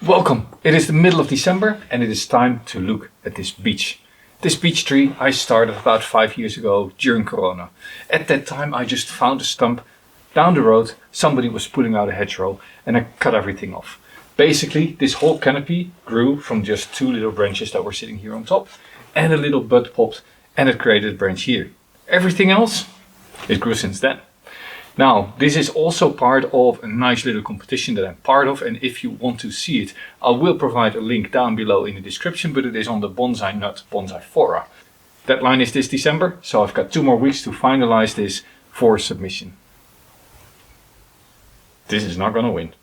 Welcome! It is the middle of December and it is time to look at this beech. This beech tree I started about 5 years ago during Corona. At that time I just found a stump down the road, somebody was pulling out a hedgerow and I cut everything off. Basically this whole canopy grew from just 2 little branches that were sitting here on top and a little bud popped and it created a branch here. Everything else, it grew since then. Now, this is also part of a nice little competition that I'm part of, and if you want to see it, I will provide a link down below in the description, but it is on the Bonsai Nut Bonsai Fora. Deadline is this December, so I've got 2 more weeks to finalize this for submission. This is not gonna win.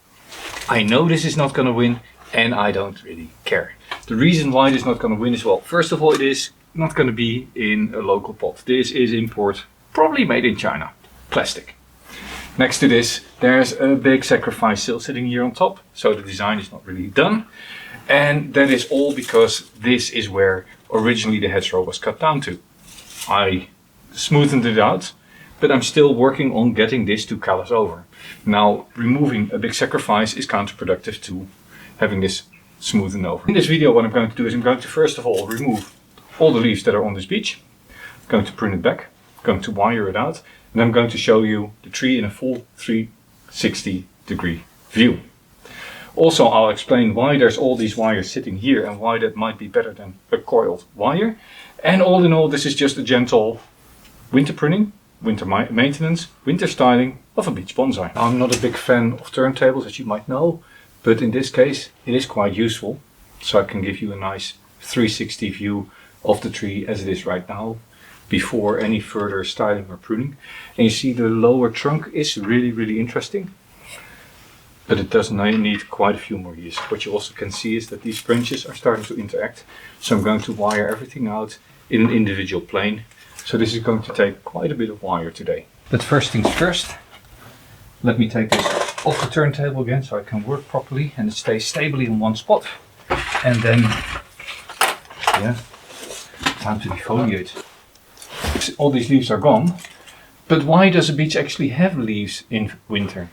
I know this is not gonna win, and I don't really care. The reason why this is not gonna win is, well, first of all, it is not gonna be in a local pot. This is import, probably made in China, plastic. Next to this, there's a big sacrifice still sitting here on top, so the design is not really done. And that is all because this is where originally the hedgerow was cut down to. I smoothened it out, but I'm still working on getting this to callus over. Now, removing a big sacrifice is counterproductive to having this smoothened over. In this video, what I'm going to do is I'm going to first of all remove all the leaves that are on this beech. I'm going to prune it back, I'm going to wire it out, and I'm going to show you the tree in a full 360-degree view. Also, I'll explain why there's all these wires sitting here and why that might be better than a coiled wire. And all in all, this is just a gentle winter pruning, winter maintenance, winter styling of a beech bonsai. I'm not a big fan of turntables, as you might know, but in this case, it is quite useful. So I can give you a nice 360 view of the tree as it is right now, before any further styling or pruning. And you see the lower trunk is really interesting, but it does need quite a few more years. What you also can see is that these branches are starting to interact, so I'm going to wire everything out in an individual plane. So this is going to take quite a bit of wire today. But first things first, let me take this off the turntable again so I can work properly and it stays stably in one spot. And then, yeah, time to defoliate. All these leaves are gone, but why does a beech actually have leaves in winter?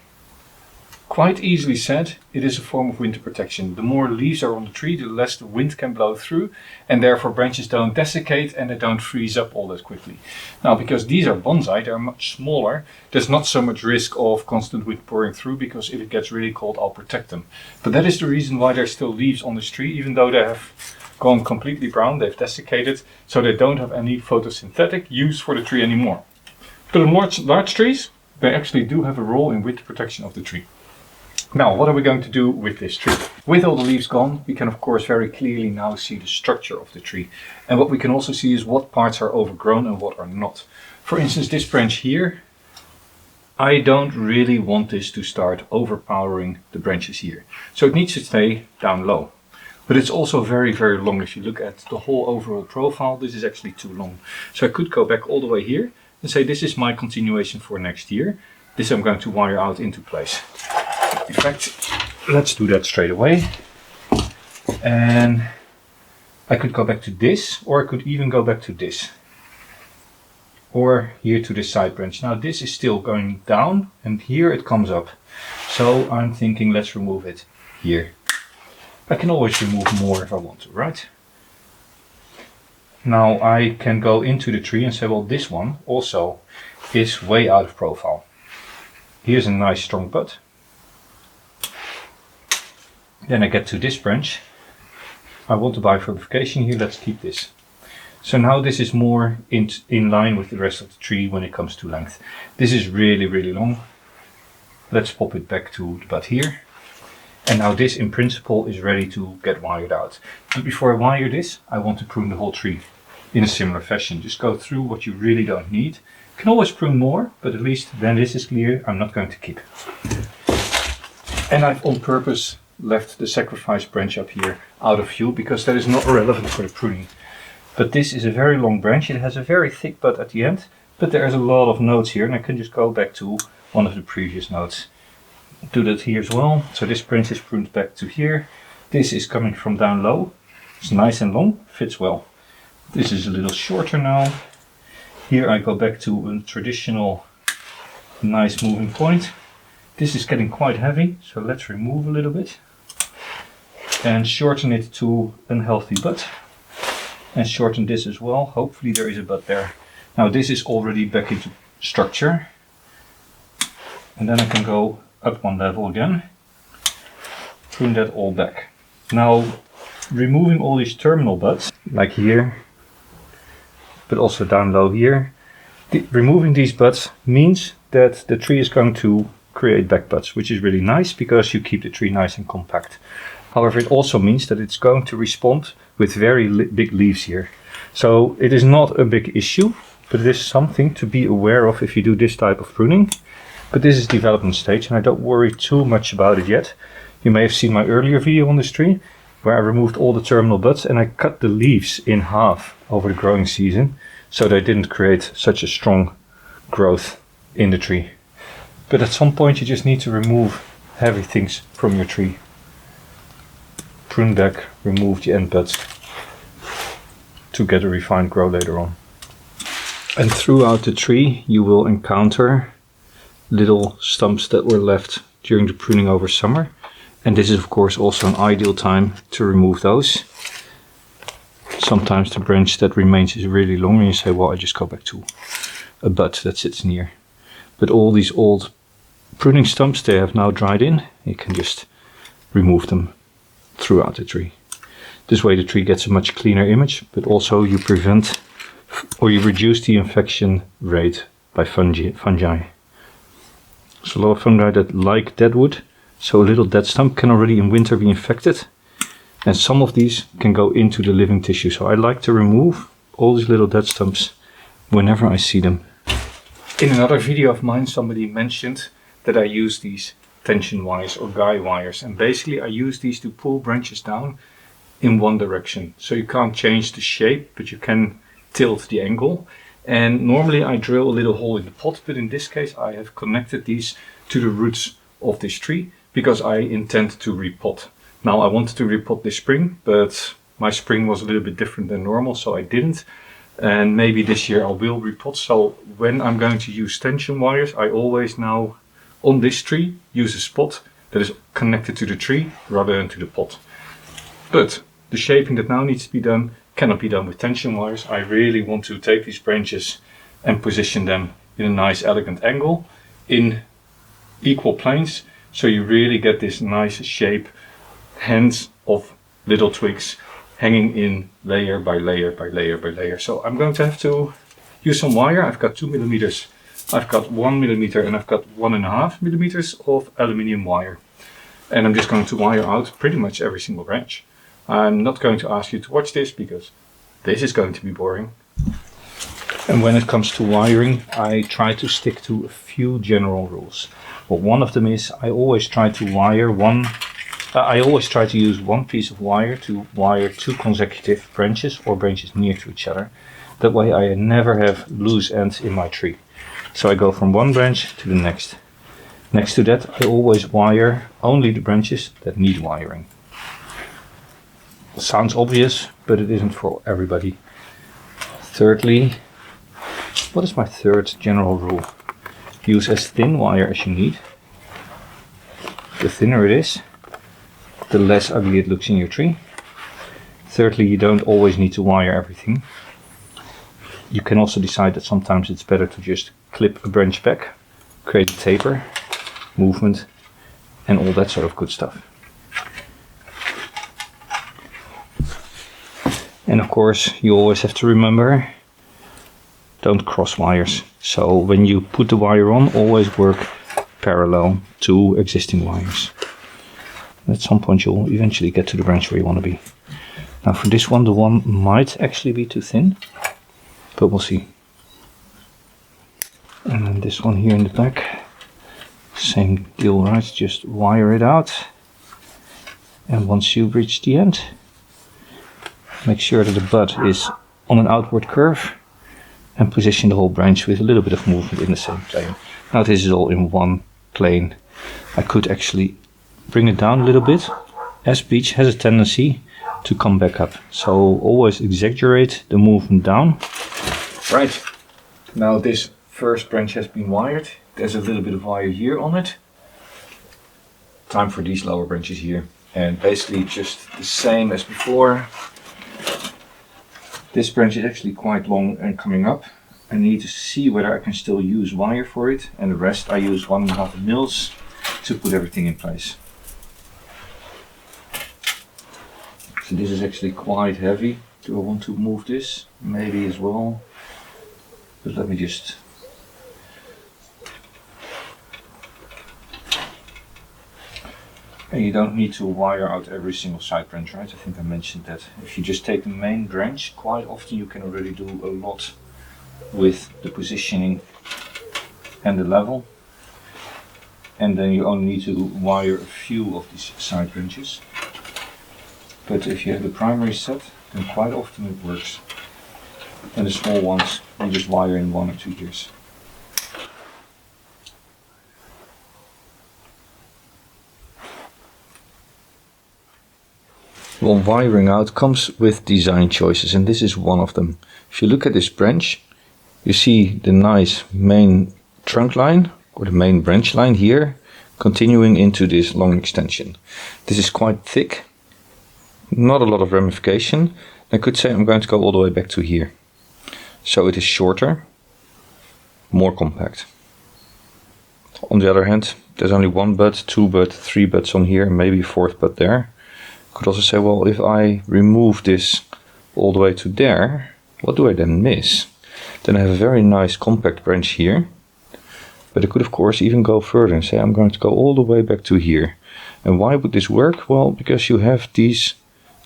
Quite easily said, it is a form of winter protection. The more leaves are on the tree, the less the wind can blow through, and therefore branches don't desiccate and they don't freeze up all that quickly. Now, because these are bonsai, they're much smaller, there's not so much risk of constant wind pouring through, because if it gets really cold, I'll protect them. But that is the reason why there's still leaves on this tree, even though they have gone completely brown, they've desiccated, so they don't have any photosynthetic use for the tree anymore. But in large trees, they actually do have a role in winter protection of the tree. Now, what are we going to do with this tree? With all the leaves gone, we can of course very clearly now see the structure of the tree. And what we can also see is what parts are overgrown and what are not. For instance, this branch here, I don't really want this to start overpowering the branches here. So it needs to stay down low. But it's also very long. If you look at the whole overall profile, this is actually too long. So I could go back all the way here and say this is my continuation for next year. This I'm going to wire out into place. In fact, let's do that straight away. And I could go back to this, or I could even go back to this. Or here to this side branch. Now this is still going down and here it comes up. So I'm thinking let's remove it here. I can always remove more if I want to, right? Now I can go into the tree and say, well, this one also is way out of profile. Here's a nice strong bud. Then I get to this branch. I want to bifurcation here, let's keep this. So now this is more in line with the rest of the tree when it comes to length. This is really long. Let's pop it back to the bud here. And now this in principle is ready to get wired out. But before I wire this, I want to prune the whole tree in a similar fashion. Just go through what you really don't need. You can always prune more, but at least then this is clear, I'm not going to keep. And I've on purpose left the sacrifice branch up here out of view because that is not relevant for the pruning. But this is a very long branch, it has a very thick bud at the end, but there's a lot of nodes here and I can just go back to one of the previous nodes. Do that here as well. So this branch is pruned back to here. This is coming from down low. It's nice and long, fits well. This is a little shorter now. Here I go back to a traditional nice moving point. This is getting quite heavy, so let's remove a little bit. and shorten it to a healthy bud. And shorten this as well. Hopefully there is a bud there. Now this is already back into structure. And then I can go up one level again. Prune that all back. Now removing all these terminal buds, like here, but also down low here. Removing these buds means that the tree is going to create back buds, which is really nice because you keep the tree nice and compact. However, it also means that it's going to respond with very big leaves here. So it is not a big issue, but it is something to be aware of if you do this type of pruning. But this is development stage and I don't worry too much about it yet. You may have seen my earlier video on this tree where I removed all the terminal buds and I cut the leaves in half over the growing season so they didn't create such a strong growth in the tree. But at some point you just need to remove heavy things from your tree. Prune back, remove the end buds to get a refined grow later on. And throughout the tree you will encounter little stumps that were left during the pruning over summer. And this is of course also an ideal time to remove those. Sometimes the branch that remains is really long and you say, well, I just go back to a bud that sits near. But all these old pruning stumps, they have now dried in. You can just remove them throughout the tree. This way the tree gets a much cleaner image, but also you prevent or you reduce the infection rate by fungi. There's a lot of fungi that like dead wood, so a little dead stump can already in winter be infected, and some of these can go into the living tissue. So I like to remove all these little dead stumps whenever I see them. In another video of mine somebody mentioned that I use these tension wires or guy wires, and basically I use these to pull branches down in one direction. So you can't change the shape, but you can tilt the angle. And normally I drill a little hole in the pot, but in this case I have connected these to the roots of this tree because I intend to repot. Now I wanted to repot this spring, but my spring was a little bit different than normal, so I didn't. And maybe this year I will repot. So when I'm going to use tension wires, I always now on this tree use a spot that is connected to the tree rather than to the pot. But the shaping that now needs to be done cannot be done with tension wires. I really want to take these branches and position them in a nice elegant angle in equal planes, so you really get this nice shape, hands of little twigs hanging in layer by layer by layer by layer. So I'm going to have to use some wire. I've got 2 millimeters, I've got 1 millimeter, and I've got 1.5 millimeters of aluminium wire. And I'm just going to wire out pretty much every single branch. I'm not going to ask you to watch this because this is going to be boring. And when it comes to wiring, I try to stick to a few general rules. Well, one of them is I always try to use one piece of wire to wire 2 consecutive branches or branches near to each other. That way I never have loose ends in my tree. So I go from one branch to the next. Next to that, I always wire only the branches that need wiring. Sounds obvious, but it isn't for everybody. Thirdly, what is my third general rule? Use as thin wire as you need. The thinner it is, the less ugly it looks in your tree. Thirdly, you don't always need to wire everything. You can also decide that sometimes it's better to just clip a branch back, create a taper, movement, and all that sort of good stuff. And of course, you always have to remember, don't cross wires. So when you put the wire on, always work parallel to existing wires. At some point you'll eventually get to the branch where you want to be. Now for this one, the one might actually be too thin, but we'll see. And then this one here in the back, same deal, right? Just wire it out. And once you reach the end, make sure that the bud is on an outward curve and position the whole branch with a little bit of movement in the same plane. Now this is all in one plane. I could actually bring it down a little bit, as beech has a tendency to come back up. So always exaggerate the movement down. Right, now this first branch has been wired. There's a little bit of wire here on it. Time for these lower branches here. And basically just the same as before. This branch is actually quite long and coming up. I need to see whether I can still use wire for it, and the rest I use 1.5 mils to put everything in place. So this is actually quite heavy. Do I want to move this? Maybe as well. But let me just... And you don't need to wire out every single side branch, right? I think I mentioned that. If you just take the main branch, quite often you can already do a lot with the positioning and the level. And then you only need to wire a few of these side branches. But if you have the primary set, then quite often it works. And the small ones, you just wire in 1 or 2 years. Well, wiring out comes with design choices, and this is one of them. If you look at this branch, you see the nice main trunk line, or the main branch line here, continuing into this long extension. This is quite thick, not a lot of ramification. I could say I'm going to go all the way back to here. So it is shorter, more compact. On the other hand, there's only 1 bud, 2 bud, 3 buds on here, maybe a 4th bud there. Could also say, well, if I remove this all the way to there, what do I then miss? Then I have a very nice compact branch here. But I could of course even go further and say I'm going to go all the way back to here. And why would this work? Well, because you have these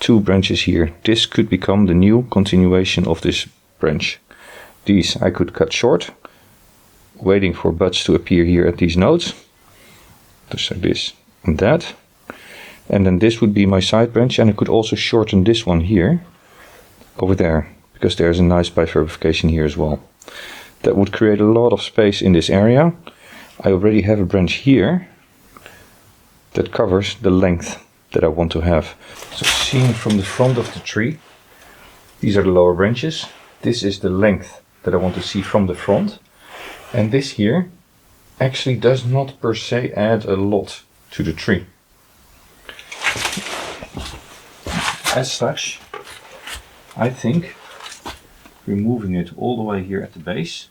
2 branches here. This could become the new continuation of this branch. These I could cut short, waiting for buds to appear here at these nodes. Just like this and that. And then this would be my side branch, and I could also shorten this one here over there, because there's a nice bifurcation here as well. That would create a lot of space in this area. I already have a branch here that covers the length that I want to have. So seen from the front of the tree, these are the lower branches. This is the length that I want to see from the front. And this here actually does not per se add a lot to the tree. As such, I think removing it all the way here at the base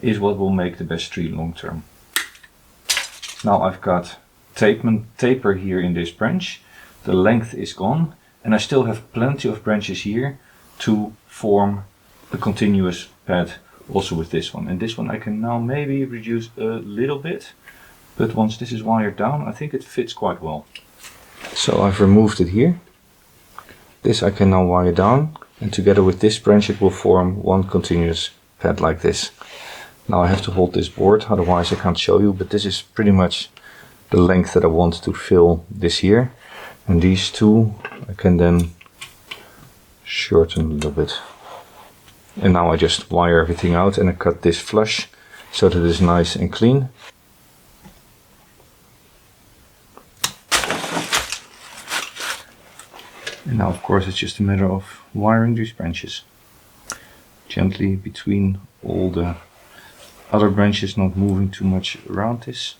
is what will make the best tree long term. Now I've got taper here in this branch, the length is gone, and I still have plenty of branches here to form a continuous pad also with this one. And this one I can now maybe reduce a little bit, but once this is wired down, I think it fits quite well. So I've removed it here. This I can now wire down, and together with this branch it will form one continuous pad like this. Now I have to hold this board, otherwise I can't show you, but this is pretty much the length that I want to fill this here. And these 2 I can then shorten a little bit. And now I just wire everything out and I cut this flush so that it is nice and clean. And now of course it's just a matter of wiring these branches gently between all the other branches, not moving too much around this.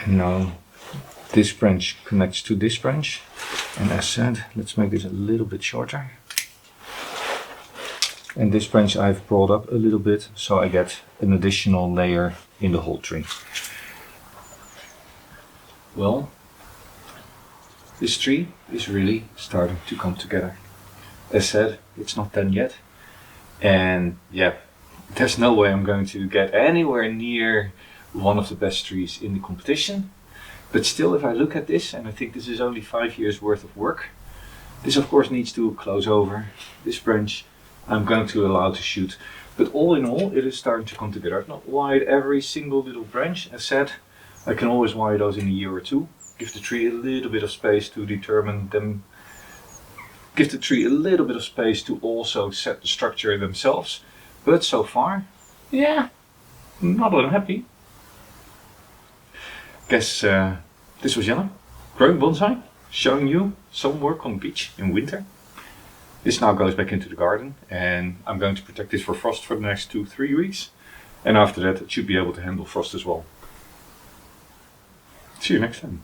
And now this branch connects to this branch, and as said, let's make this a little bit shorter. And this branch I've brought up a little bit, so I get an additional layer in the whole tree. Well, this tree is really starting to come together. As said, it's not done yet, and yeah, there's no way I'm going to get anywhere near one of the best trees in the competition. But still, if I look at this, and I think this is only 5 years worth of work, this of course needs to close over. This branch I'm going to allow to shoot. But all in all, it is starting to come together. I've not wired every single little branch. As said, I can always wire those in a year or 2. Give the tree a little bit of space to determine them. Give the tree a little bit of space to also set the structure themselves. But so far, Yeah, not unhappy. Guess this was Jelle, growing bonsai, showing you some work on the beach in winter. This now goes back into the garden, and I'm going to protect this for frost for the next 2-3 weeks. And after that, it should be able to handle frost as well. See you next time.